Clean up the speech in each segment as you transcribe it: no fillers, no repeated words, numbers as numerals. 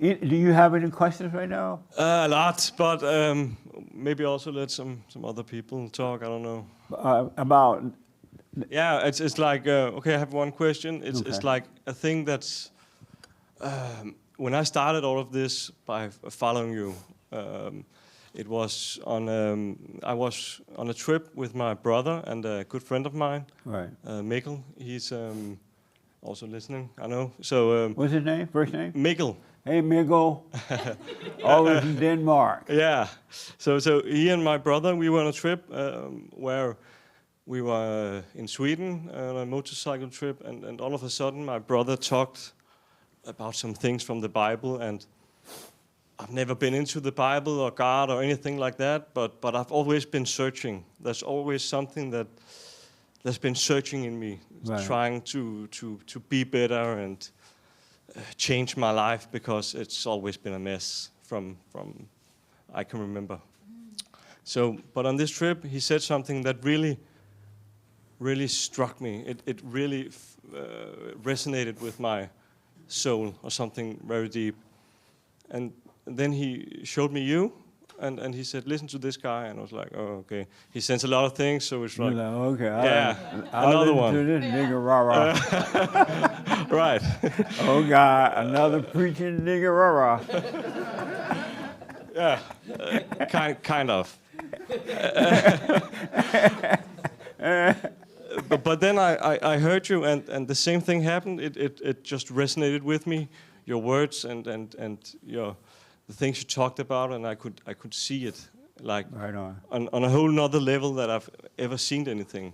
Do you have any questions right now? A lot, but maybe also let some other people talk. I don't know. About. Yeah, it's like okay. I have one question. It's Okay. it's like a thing that's when I started all of this by following you. It was on I was on a trip with my brother and a good friend of mine, Right. Mikkel. He's also listening. I know. So What's his name? First name? Mikkel. Hey, Miguel. Always in Denmark. Yeah. So he and my brother, we were on a trip where we were in Sweden on a motorcycle trip, and all of a sudden my brother talked about some things from the Bible, and I've never been into the Bible or God or anything like that, but I've always been searching. There's always something that's been searching in me, Right. trying to be better and change my life, because it's always been a mess from I can remember. So, but on this trip, he said something that really struck me. It really resonated with my soul, or something very deep. And then he showed me you, and he said, listen to this guy, and I was like, oh, okay. He sends a lot of things, so it's like, Okay. yeah, I'll another listen one. to this nigga rah-rah. Right. Oh, God, another preaching nigga rah-rah. Yeah, kind of. But then I heard you, and the same thing happened. It just resonated with me, your words and the things you talked about, and I could see it, like Right on a whole nother level that I've ever seen anything.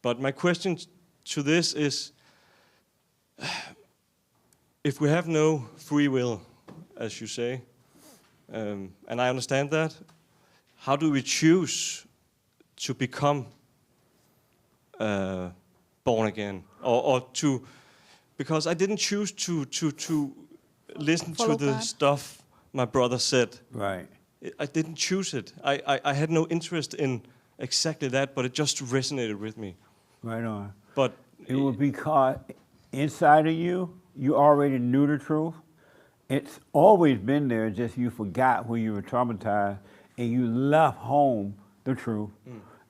But my question to this is, if we have no free will, as you say, and I understand that, how do we choose to become born again, or to? Because I didn't choose to listen Follow to the God. stuff my brother said. Right. I didn't choose it. I had no interest in exactly that, but it just resonated with me. Right on. But It was because inside of you, you already knew the truth. It's always been there, just you forgot when you were traumatized and you left home the truth.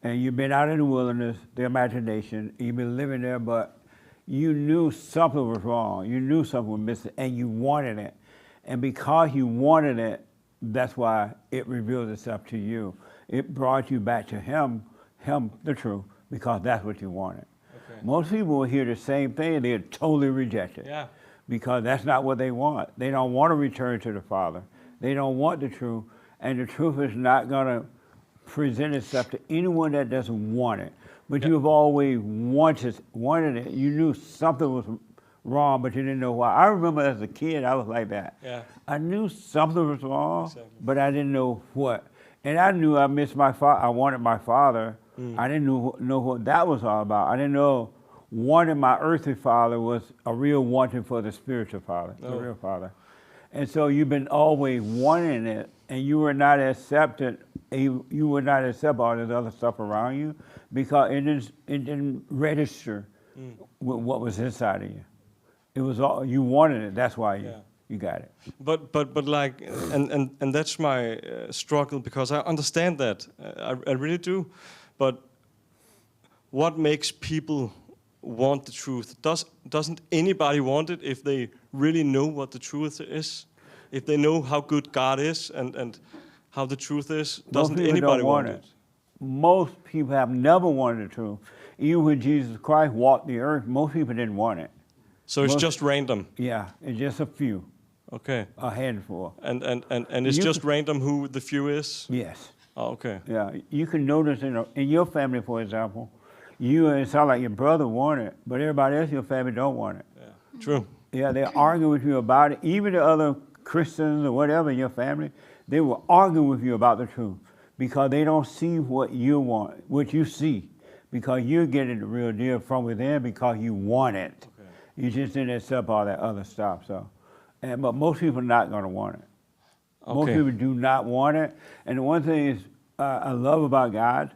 And you've been out in the wilderness, the imagination, you've been living there, but you knew something was wrong. You knew something was missing, and you wanted it. And because you wanted it, that's why it revealed itself to you. It brought you back to him, the truth, because that's what you wanted. Okay. Most people will hear the same thing and they're totally reject it. Yeah. Because that's not what they want. They don't want to return to the Father. They don't want the truth, and the truth is not going to present itself to anyone that doesn't want it. But Yeah. you've always wanted it. You knew something was wrong, but you didn't know why. I remember as a kid, I was like that. Yeah. I knew something was wrong, Exactly. but I didn't know what. And I knew I missed my father. I wanted my father. I didn't know what that was all about. I didn't know wanting my earthly father was a real wanting for the spiritual father, the No. real father. And so you've been always wanting it, and you were not accepted. You would not accept all this other stuff around you because it didn't register with what was inside of you. It was all you wanted it. That's why you got it. But like, and that's my struggle, because I understand that. I really do. But what makes people want the truth? Doesn't anybody want it if they really know what the truth is? If they know how good God is and how the truth is, doesn't people anybody don't want it? Most people have never wanted the truth. Even when Jesus Christ walked the earth, most people didn't want it. So it's Most- just random. Yeah, it's just a few, Okay. a handful. And it's You- just random who the few is? Yes. Oh, okay. Yeah, you can notice in your family, for example, it sounds like your brother want it, but everybody else in your family don't want it. Yeah. True. Yeah, they argue with you about it. Even the other Christians or whatever in your family, they will argue with you about the truth because they don't see what you want, what you see, because you're getting the real deal from within because you want it. Okay. You just didn't accept all that other stuff. So, but most people are not going to want it. Most Okay. people do not want it. And the one thing is I love about God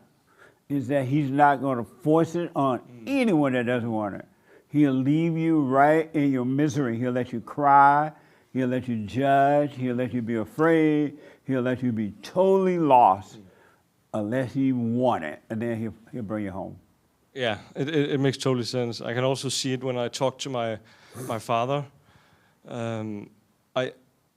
is that he's not going to force it on anyone that doesn't want it. He'll leave you right in your misery. He'll let you cry. He'll let you judge. He'll let you be afraid. He'll let you be totally lost unless you want it, and then he'll bring you home. Yeah, it makes total sense. I can also see it when I talk to my father.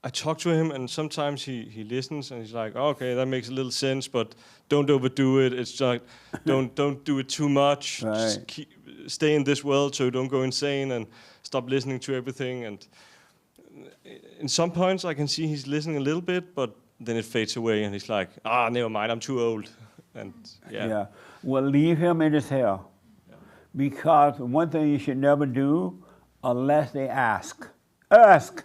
I talk to him, and sometimes he listens, and he's like, "Okay, that makes a little sense, but don't overdo it. It's like, don't do it too much. Right. Just stay in this world, so you don't go insane, and stop listening to everything." And in some points, I can see he's listening a little bit, but then it fades away, and he's like, "Never mind, I'm too old." And yeah. Well, leave him in his hell, because one thing you should never do, unless they ask. Ask.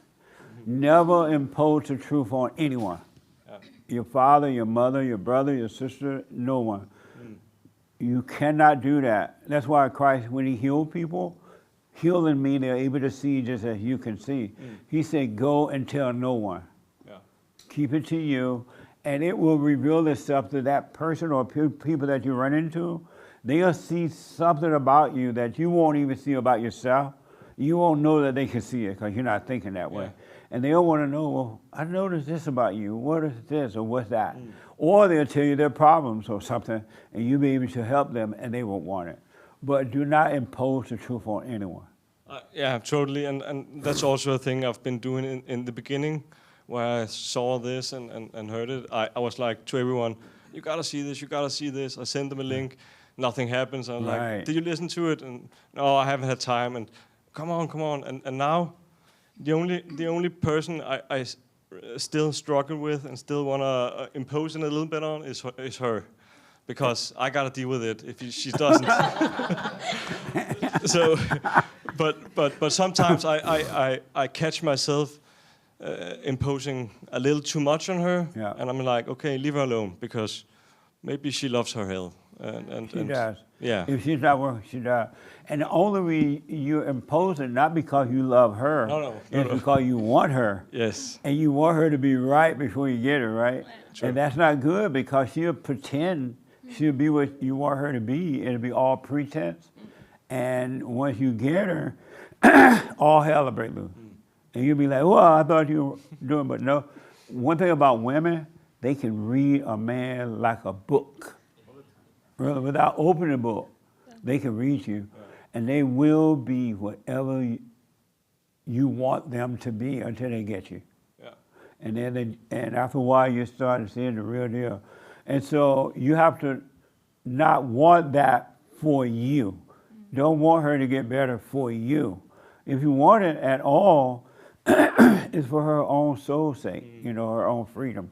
Never impose the truth on anyone. Your father, your mother, your brother, your sister, no one. You cannot do that. That's why Christ, when he healed people, healing me, they're able to see just as you can see. He said, go and tell no one. Keep it to you, and it will reveal itself to that person or people that you run into. They'll see something about you that you won't even see about yourself. You won't know that they can see it because you're not thinking that way. And they'll want to know, well, I noticed this about you. What is this or what's that? Or they'll tell you their problems or something, and you'll be able to help them, and they won't want it. But do not impose the truth on anyone. Yeah, totally. And that's also a thing I've been doing in the beginning, where I saw this and heard it. I was like to everyone, you got to see this, you got to see this. I send them a link. Nothing happens. I'm like, did you listen to it? And no, I haven't had time. And come on. And now, the only person I still struggle with and still want to impose it a little bit on is her, because I gotta deal with it if she doesn't. So, but sometimes I catch myself imposing a little too much on her, and I'm like, okay, leave her alone, because maybe she loves her hell. She does. Yeah. If she's not working, she does. And the only reason you impose it, not because you love her, it's because you want her. Yes. And you want her to be right before you get her, right? True. And that's not good, because she'll pretend she'll be what you want her to be. It'll be all pretense. And once you get her, all hell will break loose. And you'll be like, well, I thought you were doing, but no. One thing about women, they can read a man like a book. Really, without opening a book, they can read you, and they will be whatever you want them to be until they get you. And then, and after a while, you start seeing the real deal. And so you have to not want that for you. Don't want her to get better for you. If you want it at all, it's for her own soul's sake, her own freedom.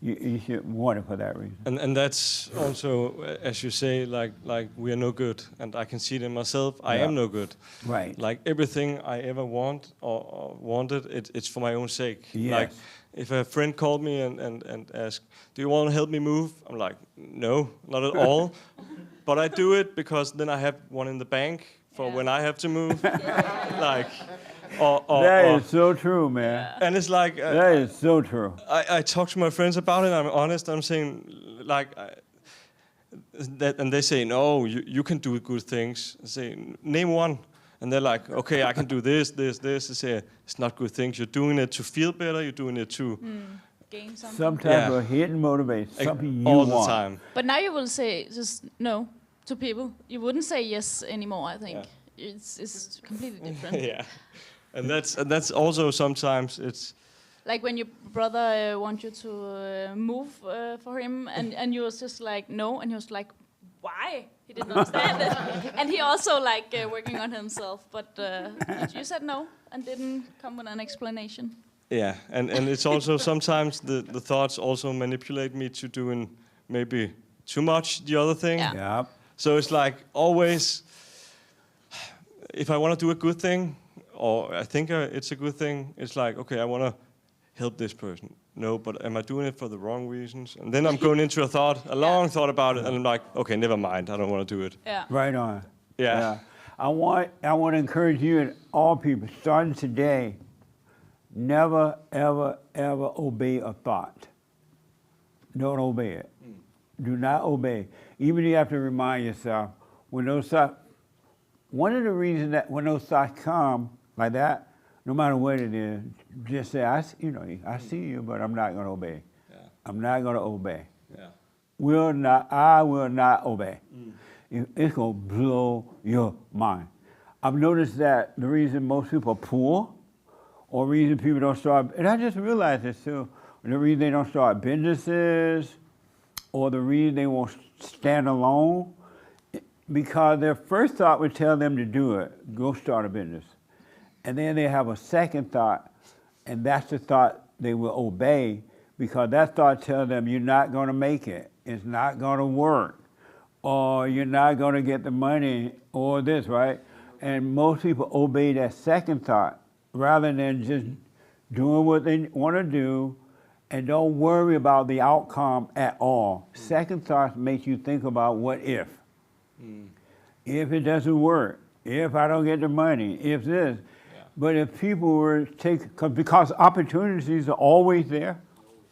You should want it for that reason. And that's also, as you say, like we are no good, and I can see it in myself. I am no good. Right. Like everything I ever want or wanted, it's for my own sake. Yes. Like if a friend called me and asked, "Do you want to help me move?" I'm like, "No, not at all." But I do it because then I have one in the bank for when I have to move. Like. That is so true, man. And it's like... that is so true. I talk to my friends about it, I'm honest, I'm saying, like... that, and they say, no, you can do good things. I say, name one. And they're like, okay, I can do this. I say, it's not good things. You're doing it to feel better, you're doing it to... gain something. Some type of hidden motivation, something you all want. the time. But now you will say just no to people. You wouldn't say yes anymore, I think. Yeah. It's completely different. Yeah. And that's also sometimes it's like when your brother want you to move for him, and you was just like no, and he was like, why? He didn't understand it, and he also like working on himself. But you said no and didn't come with an explanation. Yeah, and it's also sometimes the thoughts also manipulate me to doing maybe too much the other thing. Yeah. So it's like always, if I want to do a good thing, or I think it's a good thing, it's like, okay, I want to help this person. No, but am I doing it for the wrong reasons? And then I'm going into a long thought about it, and I'm like, okay, never mind, I don't want to do it. Yeah. Right on. Yeah. I want to encourage you and all people, starting today, never, ever, ever obey a thought. Don't obey it. Do not obey. Even you have to remind yourself, when those thoughts, one of the reasons that when those thoughts come like that, no matter what it is, just say, I see you, but I'm not going to obey. Yeah. I'm not going to obey. Yeah. I will not obey. It's going to blow your mind. I've noticed that the reason most people are poor, or the reason people don't start, and I just realized this too, the reason they don't start businesses, or the reason they won't stand alone, because their first thought would tell them to do it, go start a business. And then they have a second thought, and that's the thought they will obey, because that thought tells them you're not going to make it, it's not going to work, or you're not going to get the money, or this, right? And most people obey that second thought rather than just doing what they want to do and don't worry about the outcome at all. Second thoughts make you think about what if. If it doesn't work, if I don't get the money, if this. Yeah. But if people were because opportunities are always there,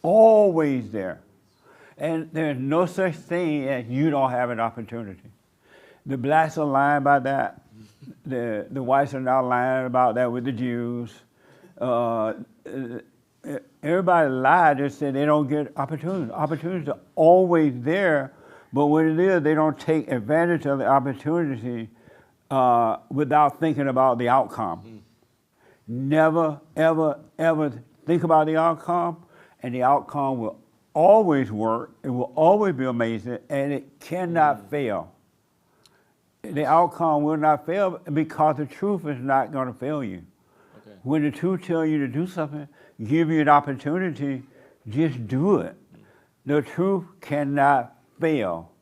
always there. And there's no such thing as you don't have an opportunity. The blacks are lying about that. The whites are now lying about that with the Jews. Everybody lied. They said they don't get opportunities. Opportunities are always there, but what it is, they don't take advantage of the opportunity without thinking about the outcome. Never, ever, ever think about the outcome, and the outcome will always work. It will always be amazing, and it cannot fail. The outcome will not fail because the truth is not going to fail you. Okay. When the truth tells you to do something, give you an opportunity, just do it. The truth cannot fail.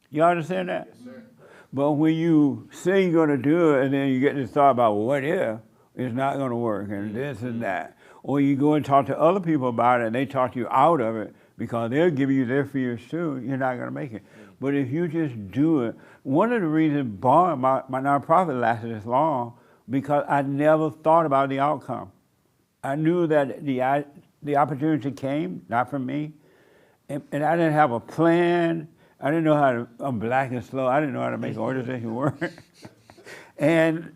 You understand that? Yes, sir. But when you say you're going to do it and then you get this thought about, well, what if it's not going to work and this and that, or you go and talk to other people about it and they talk you out of it because they'll give you their fears too, you're not going to make it. But if you just do it, one of the reasons my nonprofit lasted this long, because I never thought about the outcome. I knew that the opportunity came, not from me, and I didn't have a plan. I didn't know how to, I'm black and slow, I didn't know how to make an organization work. and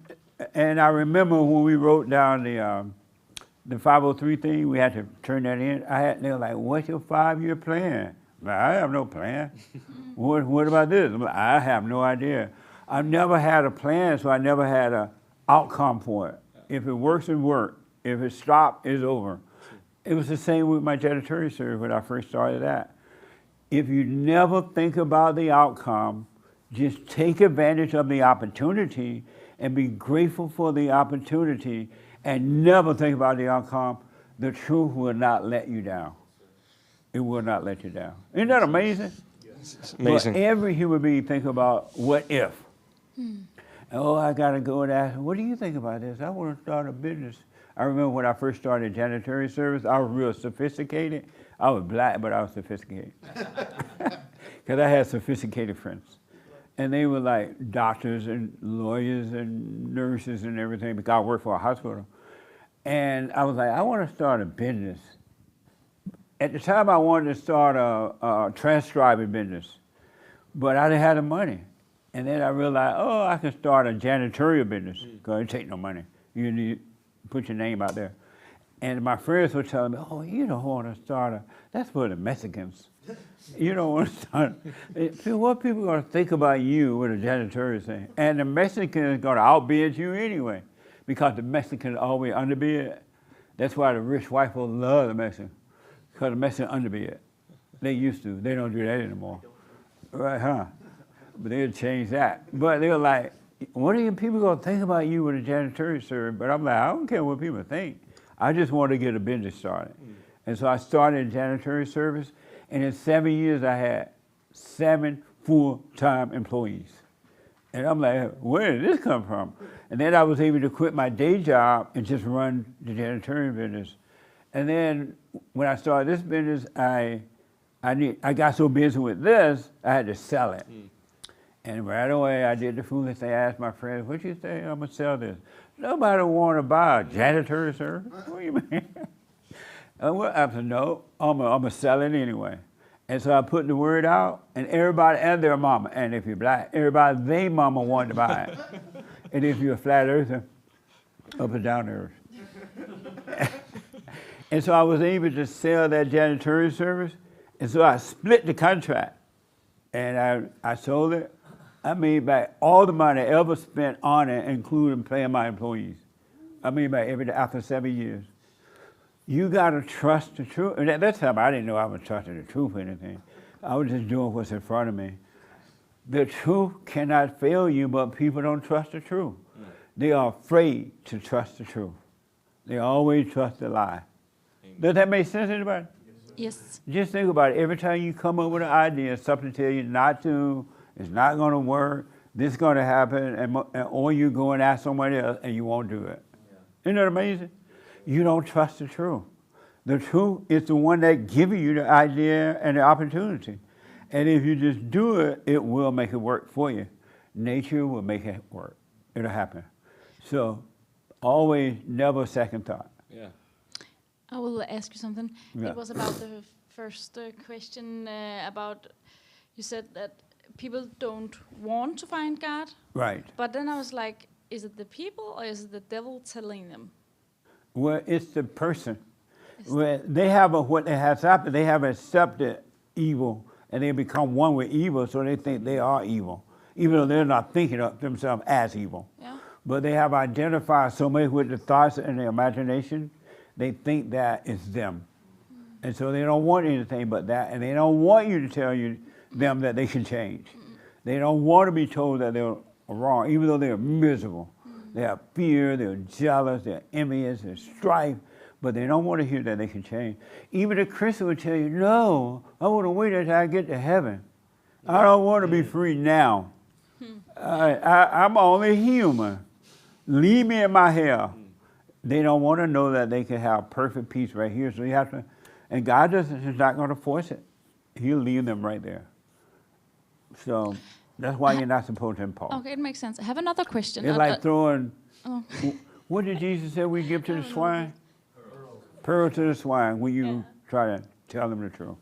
I remember when we wrote down the 503 thing, we had to turn that in. They were like, what's your 5-year plan? I'm like, I have no plan. What about this? I'm like, I have no idea. I've never had a plan, so I never had an outcome for it. If it works, it works. If it stops, it's over. It was the same with my janitorial service when I first started that. If you never think about the outcome, just take advantage of the opportunity and be grateful for the opportunity and never think about the outcome, the truth will not let you down. It will not let you down. Isn't that amazing? It's amazing. But every human being think about what if. Oh, I got to go and ask, what do you think about this? I want to start a business. I remember when I first started janitorial service, I was real sophisticated. I was black, but I was sophisticated. Because I had sophisticated friends. And they were like doctors and lawyers and nurses and everything, because I worked for a hospital. And I was like, I want to start a business. At the time, I wanted to start a transcribing business, but I didn't have the money. And then I realized, oh, I can start a janitorial business, because it takes no money. You need to put your name out there. And my friends were telling me, oh, you don't want to start that's for the Mexicans. You don't want to start. What people are going to think about you with a janitorial thing? And the Mexicans are going to outbid you anyway, because the Mexicans always underbid. That's why the rich white folks love the Mexicans. Because the Mexicans underbid. They used to. They don't do that anymore. Right, huh? But they'll change that. But they were like, what are you people going to think about you with a janitorial service? But I'm like, I don't care what people think. I just want to get a business started. And so I started a janitorial service, and in 7 years I had 7 full-time employees. And I'm like, where did this come from? And then I was able to quit my day job and just run the janitorial business. And then when I started this business, I got so busy with this, I had to sell it. And right away, I did the foolish thing. I asked my friends, what you say I'm going to sell this? Nobody want to buy a janitorial service. What do you mean? I said, no, I'm going to sell it anyway. And so I put the word out, and everybody and their mama, and if you're black, everybody, their mama wanted to buy it. And if you're a flat earther, up and down earth. And so I was able to sell that janitorial service. And so I split the contract. And I sold it. I made back all the money I ever spent on it, including paying my employees. I made back everything after 7 years. You got to trust the truth. And at that time, I didn't know I was trusting the truth or anything. I was just doing what's in front of me. The truth cannot fail you, but people don't trust the truth. They are afraid to trust the truth. They always trust the lie. Does that make sense to anybody? Yes. Just think about it. Every time you come up with an idea, something tells you not to, it's not going to work, this is going to happen, or you go and ask somebody else and you won't do it. Isn't that amazing? You don't trust the truth. The truth is the one that gives you the idea and the opportunity. And if you just do it, it will make it work for you. Nature will make it work. It'll happen. So always never second thought. Yeah. I will ask you something. Yeah. It was about the first question about, you said that people don't want to find God. Right. But then I was like, is it the people or is it the devil telling them? Well, it's the person. Well, they have what they have happened. They have accepted evil, and they become one with evil, so they think they are evil, even though they're not thinking of themselves as evil. Yeah. But they have identified so much with the thoughts and the imagination, they think that it's them. And so they don't want anything but that, and they don't want you to tell them that they can change. They don't want to be told that they're wrong, even though they're miserable. They have fear, they're jealous, they're envious, there's strife, but they don't want to hear that they can change. Even a Christian would tell you, no, I want to wait until I get to heaven. I don't want to be free now. I'm only human. Leave me in my hell. They don't want to know that they can have perfect peace right here. So you have to, and God is not going to force it. He'll leave them right there. So that's why you're not supposed to impose. Okay, it makes sense. I have another question. It's like throwing, oh. what did Jesus say we give to the swine? Pearl to the swine when you try to tell them the truth.